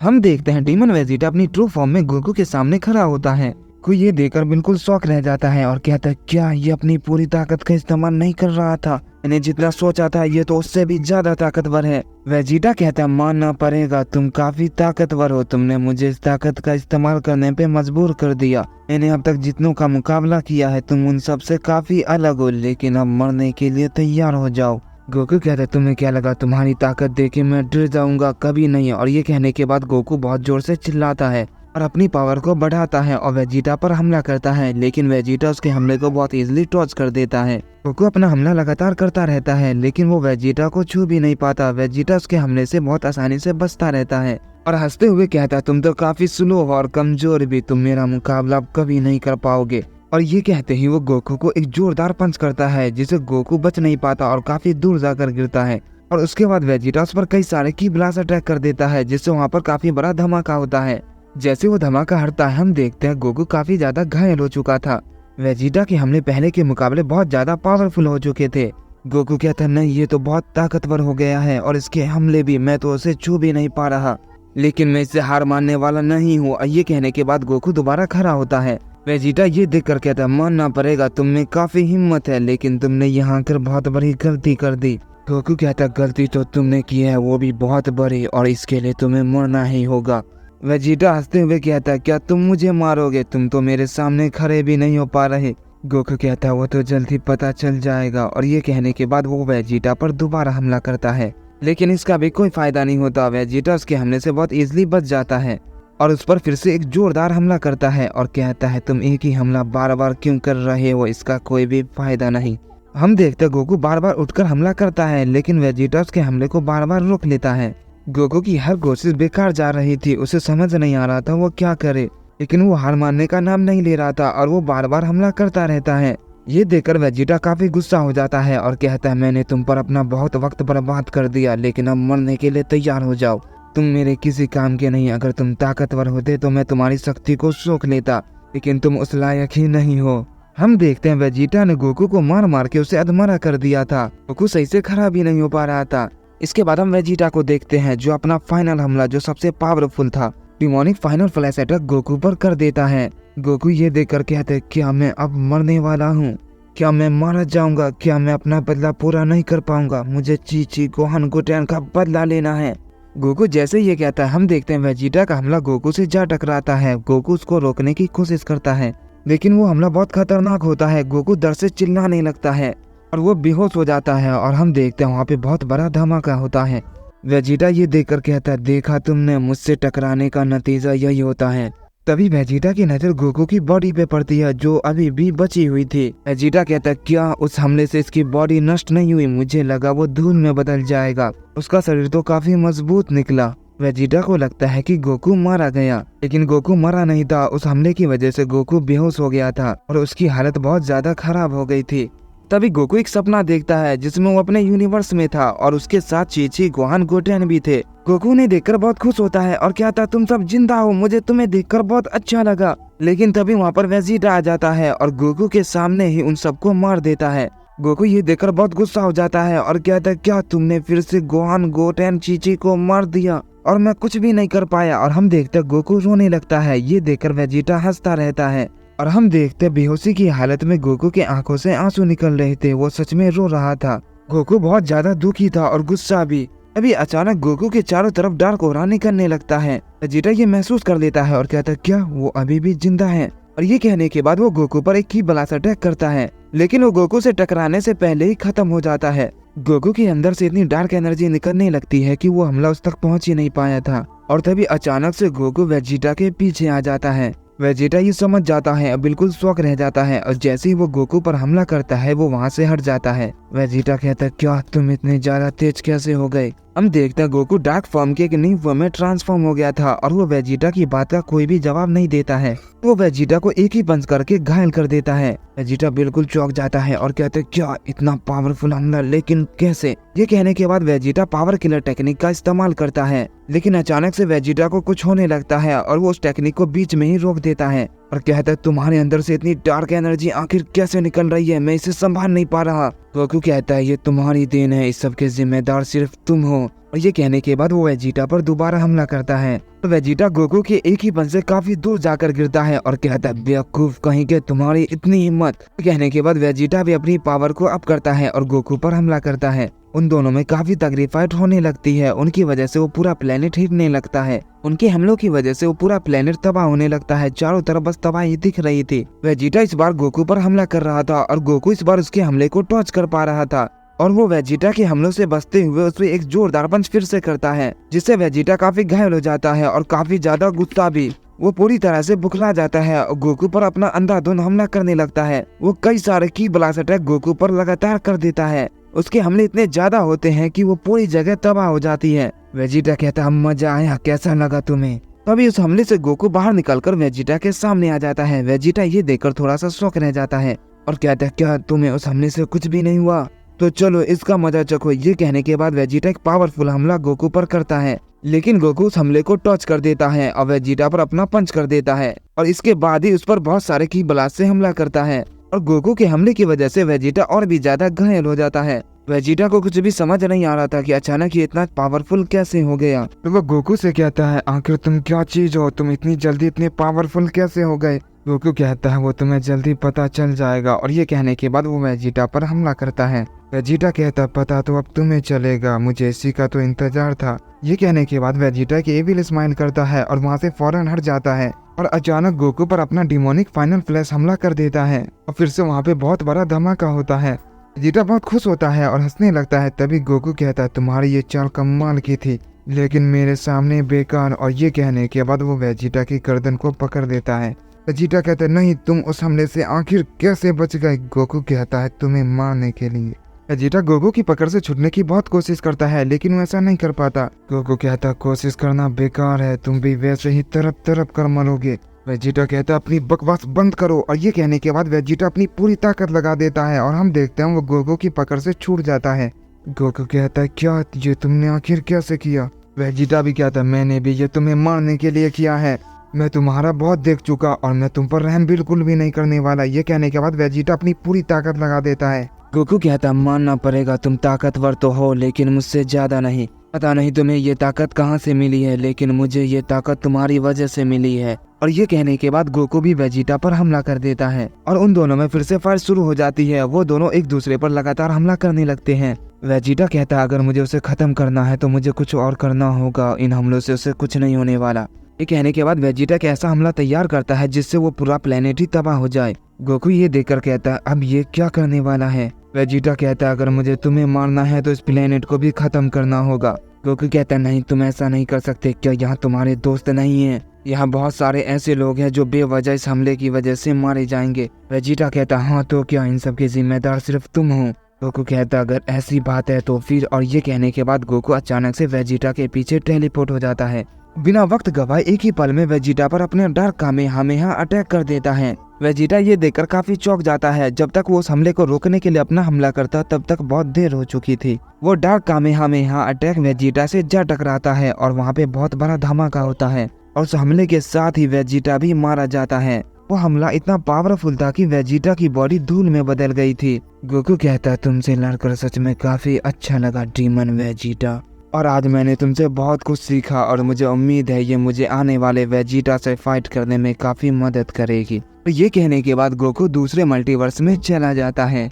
हम देखते हैं डीमन वेजिटा अपनी ट्रू फॉर्म में गोकू के सामने खड़ा होता है। गोकू ये देखकर बिल्कुल शॉक रह जाता है और कहता है क्या ये अपनी पूरी ताकत का इस्तेमाल नहीं कर रहा था? मैंने जितना सोचा था ये तो उससे भी ज्यादा ताकतवर है। वेजिटा कहता है मानना पड़ेगा, तुम काफी ताकतवर हो, तुमने मुझे इस ताकत का इस्तेमाल करने पे मजबूर कर दिया। मैंने अब तक जितनों का मुकाबला किया है तुम उन सब से काफी अलग हो, लेकिन अब मरने के लिए तैयार हो जाओ। गोकू कहता है तुम्हें क्या लगा तुम्हारी ताकत देख के मैं डर जाऊंगा? कभी नहीं। और ये कहने के बाद गोकू बहुत जोर से चिल्लाता है और अपनी पावर को बढ़ाता है और वेजिटा पर हमला करता है, लेकिन वेजिटा उसके हमले को बहुत इजीली टॉच कर देता है। गोकू अपना हमला लगातार करता रहता है लेकिन वो वेजिटा को छू भी नहीं पाता। वेजिटा उसके हमले से बहुत आसानी से बचता रहता है और हंसते हुए कहता है तुम तो काफी स्लो हो और कमजोर भी, तुम मेरा मुकाबला अब कभी नहीं कर पाओगे। और ये कहते ही वो गोकू को एक जोरदार पंच करता है जिसे गोकू बच नहीं पाता और काफी दूर जाकर गिरता है। और उसके बाद वेजिटा उस पर कई सारे की ब्लास्ट अटैक कर देता है जिससे वहाँ पर काफी बड़ा धमाका होता है। जैसे वो धमाका हटता है हम देखते हैं गोकू काफी ज्यादा घायल हो चुका था। वेजिटा के हमले पहले के मुकाबले बहुत ज्यादा पावरफुल हो चुके थे। गोकू कहता है नहीं ये तो बहुत ताकतवर हो गया है और इसके हमले भी, मैं तो उसे छू भी नहीं पा रहा, लेकिन मैं इससे हार मानने वाला नहीं हूँ। ये कहने के बाद गोकू दोबारा खड़ा होता है। वेजिटा ये देखकर कहता है मानना पड़ेगा तुम में काफी हिम्मत है, लेकिन तुमने यहाँ आकर बहुत बड़ी गलती कर दी। गोकू कहता है गलती तो तुमने की है वो भी बहुत बड़ी, और इसके लिए तुम्हें मरना ही होगा। वेजिटा हंसते हुए कहता है क्या तुम मुझे मारोगे? तुम तो मेरे सामने खड़े भी नहीं हो पा रहे। गोकू कहता है वो तो जल्दी पता चल जाएगा। और ये कहने के बाद वो वेजिटा पर दोबारा हमला करता है, लेकिन इसका भी कोई फायदा नहीं होता। वेजिटा उसके हमले से बहुत इजीली बच जाता है और उस पर फिर से एक जोरदार हमला करता है और कहता है तुम एक ही हमला बार बार क्यों कर रहे हो, इसका कोई भी फायदा नहीं। हम देखते हैं गोकू बार बार उठकर हमला करता है लेकिन वेजिटा उसके हमले को बार बार रोक लेता है। गोकू की हर कोशिश बेकार जा रही थी, उसे समझ नहीं आ रहा था वो क्या करे, लेकिन वो हार मानने का नाम नहीं ले रहा था और वो बार बार हमला करता रहता है। ये देखकर वेजिटा काफी गुस्सा हो जाता है और कहता है मैंने तुम पर अपना बहुत वक्त बर्बाद कर दिया, लेकिन अब मरने के लिए तैयार हो जाओ। तुम मेरे किसी काम के नहीं, अगर तुम ताकतवर होते तो मैं तुम्हारी शक्ति को सोख लेता, लेकिन तुम उस लायक ही नहीं हो। हम देखते हैं वेजिटा ने गोकू को मार मार के उसे अधमरा कर दिया था। गोकू सही से खड़ा भी नहीं हो पा रहा था। इसके बाद हम वेजिटा को देखते हैं जो अपना फाइनल हमला जो सबसे पावरफुल था, demonic final flash attack Goku पर कर देता है। गोकू ये देखकर कहते हैं क्या मैं अब मरने वाला हूँ? क्या मैं मारा जाऊंगा? क्या मैं अपना बदला पूरा नहीं कर पाऊंगा? मुझे चीची गोहान गोटेन का बदला लेना है। गोकू जैसे ये कहता है हम देखते हैं वेजिटा का हमला गोकू से जा टकराता है। गोकू उसको रोकने की कोशिश करता है लेकिन वो हमला बहुत खतरनाक होता है। गोकू डर से चिल्लाने लगता है और वो बेहोश हो जाता है और हम देखते हैं वहाँ पे बहुत बड़ा धमाका होता है। वेजिटा ये देखकर कहता है देखा तुमने, मुझसे टकराने का नतीजा यही होता है। तभी वेजिटा की नजर गोकू की बॉडी पे पड़ती है जो अभी भी बची हुई थी। वेजिटा कहता है क्या उस हमले से इसकी बॉडी नष्ट नहीं हुई? मुझे लगा वो धूल में बदल जाएगा, उसका शरीर तो काफी मजबूत निकला। वेजिटा को लगता है कि गोकू मारा गया, लेकिन गोकू मरा नहीं था। उस हमले की वजह से गोकू बेहोश हो गया था और उसकी हालत बहुत ज्यादा खराब हो गई थी। तभी गोकू एक सपना देखता है जिसमें वो अपने यूनिवर्स में था और उसके साथ चीची गोहान गोटेन भी थे। गोकू ने देखकर बहुत खुश होता है और कहता तुम सब जिंदा हो, मुझे तुम्हें देखकर बहुत अच्छा लगा। लेकिन तभी वहाँ पर वेजिटा आ जाता है और गोकू के सामने ही उन सबको मार देता है। गोकू ये देखकर बहुत गुस्सा हो जाता है और कहता है क्या तुमने फिर से गोहान गोटेन चीची को मार दिया और मैं कुछ भी नहीं कर पाया। और हम देखते हैं गोकू रोने लगता है। ये देखकर वेजिटा हंसता रहता है और हम देखते बेहोशी की हालत में गोकू के आंखों से आंसू निकल रहे थे, वो सच में रो रहा था। गोकू बहुत ज्यादा दुखी था और गुस्सा भी। अभी अचानक गोकू के चारों तरफ डार्क ऑरा निकलने लगता है। वेजिटा ये महसूस कर लेता है और कहता है क्या वो अभी भी जिंदा है? और ये कहने के बाद वो गोकू पर एक की ब्लास्ट अटैक करता है, लेकिन वो गोकू से टकराने से पहले ही खत्म हो जाता है। गोकू के अंदर से इतनी डार्क एनर्जी निकलने लगती है कि वो हमला उस तक पहुंच ही नहीं पाया था। और तभी अचानक से गोकू वेजिटा के पीछे आ जाता है। वेजिटा ये समझ जाता है, बिल्कुल शॉक रह जाता है और जैसे ही वो गोकू पर हमला करता है वो वहाँ से हट जाता है। वेजिटा कहता है क्या तुम इतने ज्यादा तेज कैसे हो गए? हम देखते हैं गोकू डार्क फॉर्म के एक न्यू फॉर्म में ट्रांसफॉर्म हो गया था और वो वेजिटा की बात का कोई भी जवाब नहीं देता है। वो वेजिटा को एक ही पंच करके घायल कर देता है। वेजिटा बिल्कुल चौंक जाता है और कहते हैं क्या इतना पावरफुल हमला, लेकिन कैसे? ये कहने के बाद वेजिटा पावर किलर टेक्निक का इस्तेमाल करता है, लेकिन अचानक से वेजिटा को कुछ होने लगता है और वो उस टेक्निक को बीच में ही रोक देता है और कहता है तुम्हारे अंदर से इतनी डार्क एनर्जी आखिर कैसे निकल रही है, मैं इसे संभाल नहीं पा रहा। गोकू कहता है ये तुम्हारी देन है, इस सब के जिम्मेदार सिर्फ तुम हो। और ये कहने के बाद वो वेजिटा पर दोबारा हमला करता है। तो वेजिटा गोकू के एक ही पंच से काफी दूर जाकर गिरता है और कहता है बेवकूफ कहीं के तुम्हारी इतनी हिम्मत। कहने के बाद वेजिटा भी अपनी पावर को अप करता है और गोकू पर हमला करता है। उन दोनों में काफी तगड़ी फाइट होने लगती है। उनकी वजह से वो पूरा प्लेनेट हिलने लगता है। उनके हमलों की वजह से वो पूरा प्लेनेट तबाह होने लगता है। चारों तरफ बस तबाही दिख रही थी। वेजिटा इस बार गोकू पर हमला कर रहा था और गोकू इस बार उसके हमले को टॉच कर पा रहा था और वो वेजिटा के हमलों से बचते हुए उस पर एक जोरदार पंच फिर से करता है, जिससे वेजिटा काफी घायल हो जाता है और काफी ज्यादा गुस्सा भी। वो पूरी तरह से बुखला जाता है और गोकू पर अपना अंधाधुंध हमला करने लगता है। वो कई सारे की ब्लास्ट अटैक गोकू पर लगातार कर देता है। उसके हमले इतने ज्यादा होते हैं कि वो पूरी जगह तबाह हो जाती है। वेजिटा कहता है मजा आया, कैसा लगा तुम्हें? तभी उस हमले से गोकू बाहर निकलकर वेजिटा के सामने आ जाता है। वेजिटा ये देखकर थोड़ा सा शॉक रह जाता है और कहता है क्या तुम्हें उस हमले से कुछ भी नहीं हुआ? तो चलो इसका मजा चखो। ये कहने के बाद वेजिटा एक पावरफुल हमला गोकू पर करता है, लेकिन गोकू उस हमले को टॉच कर देता है और वेजिटा पर अपना पंच कर देता है और इसके बाद ही उस पर बहुत सारे की ब्लास्ट से हमला करता है और गोकू के हमले की वजह से वेजिटा और भी ज्यादा घायल हो जाता है। वेजिटा को कुछ भी समझ नहीं आ रहा था कि अचानक ये इतना पावरफुल कैसे हो गया। तो वो गोकू से कहता है आखिर तुम क्या चीज हो, तुम इतनी जल्दी इतने पावरफुल कैसे हो गए? गोकू कहता है वो तुम्हें जल्दी पता चल जाएगा और ये कहने के बाद वो वेजिटा पर हमला करता है। वेजिटा कहता पता तो अब तुम्हें चलेगा, मुझे इसी का तो इंतजार था। ये कहने के बाद वेजिटा एक एविल स्माइल करता है और वहाँ से फौरन हट जाता है और अचानक गोकू पर अपना डिमोनिक फाइनल फ्लैश हमला कर देता है और फिर से वहाँ पे बहुत बड़ा धमाका होता है। वेजिटा बहुत खुश होता है और हंसने लगता है। तभी गोकू कहता है तुम्हारी ये चाल कमाल की थी, लेकिन मेरे सामने बेकार। और ये कहने के बाद वो वेजिटा की गर्दन को पकड़ देता है। वेजिटा कहता है नहीं, तुम उस हमले से आखिर कैसे बच गए? गोकू कहता है तुम्हें मारने के लिए। वेजिटा गोकू की पकड़ से छूटने की बहुत कोशिश करता है, लेकिन वो ऐसा नहीं कर पाता। गोकू कहता कोशिश करना बेकार है, तुम भी वैसे ही तरफ तरफ कर मरोगे। वेजिटा कहता अपनी बकवास बंद करो और ये कहने के बाद वेजिटा अपनी पूरी ताकत लगा देता है और हम देखते हैं वो गोकू की पकड़ से छूट जाता है। गोकू कहता है क्या ये तुमने आखिर कैसे किया? वेजिटा भी कहता मैंने भी ये तुम्हें मारने के लिए किया है, मैं तुम्हारा बहुत देख चुका और मैं तुम पर रहम बिल्कुल भी नहीं करने वाला। ये कहने के बाद वेजिटा अपनी पूरी ताकत लगा देता है। गोकू कहता मानना पड़ेगा तुम ताकतवर तो हो, लेकिन मुझसे ज्यादा नहीं। पता नहीं तुम्हें ये ताकत कहाँ से मिली है, लेकिन मुझे ये ताकत तुम्हारी वजह से मिली है। और ये कहने के बाद गोकू भी वेजिटा पर हमला कर देता है और उन दोनों में फिर से फाइट शुरू हो जाती है। वो दोनों एक दूसरे पर लगातार हमला करने लगते हैं। वेजिटा कहता अगर मुझे उसे खत्म करना है तो मुझे कुछ और करना होगा, इन हमलों से उसे कुछ नहीं होने वाला। ये कहने के बाद वेजिटा एक ऐसा हमला तैयार करता है जिससे वो पूरा प्लेनेट ही तबाह हो जाए। गोकू ये देखकर कहता है अब ये क्या करने वाला है? वेजिटा कहता है अगर मुझे तुम्हें मारना है तो इस प्लेनेट को भी खत्म करना होगा। गोकू कहता है नहीं, तुम ऐसा नहीं कर सकते। क्या यहाँ तुम्हारे दोस्त नहीं हैं? यहाँ बहुत सारे ऐसे लोग हैं जो बेवजह इस हमले की वजह से मारे जाएंगे। वेजिटा कहता हाँ तो क्या इन सब के जिम्मेदार सिर्फ तुम हो? गोकू कहता अगर ऐसी बात है तो फिर। और ये कहने के बाद गोकू अचानक से वेजिटा के पीछे टेलीपोर्ट हो जाता है। बिना वक्त गवाए एक ही पल में वेजिटा पर अपने डार्क कामेहामेहा अटैक कर देता है। वेजिटा ये देखकर काफी चौंक जाता है। जब तक वो उस हमले को रोकने के लिए अपना हमला करता तब तक बहुत देर हो चुकी थी। वो डार्क कामेहामेहा अटैक वेजिटा से जा टकराता है और वहाँ पे बहुत बड़ा धमाका होता है और उस हमले के साथ ही वेजिटा भी मारा जाता है। वो हमला इतना पावरफुल था कि वेजिटा की बॉडी धूल में बदल गई थी। गोकू कहता तुमसे लड़कर सच में काफी अच्छा लगा डीमन वेजिटा, और आज मैंने तुमसे बहुत कुछ सीखा और मुझे उम्मीद है ये मुझे आने वाले वेजिटा से फाइट करने में काफी मदद करेगी। ये कहने के बाद गोकू दूसरे मल्टीवर्स में चला जाता है।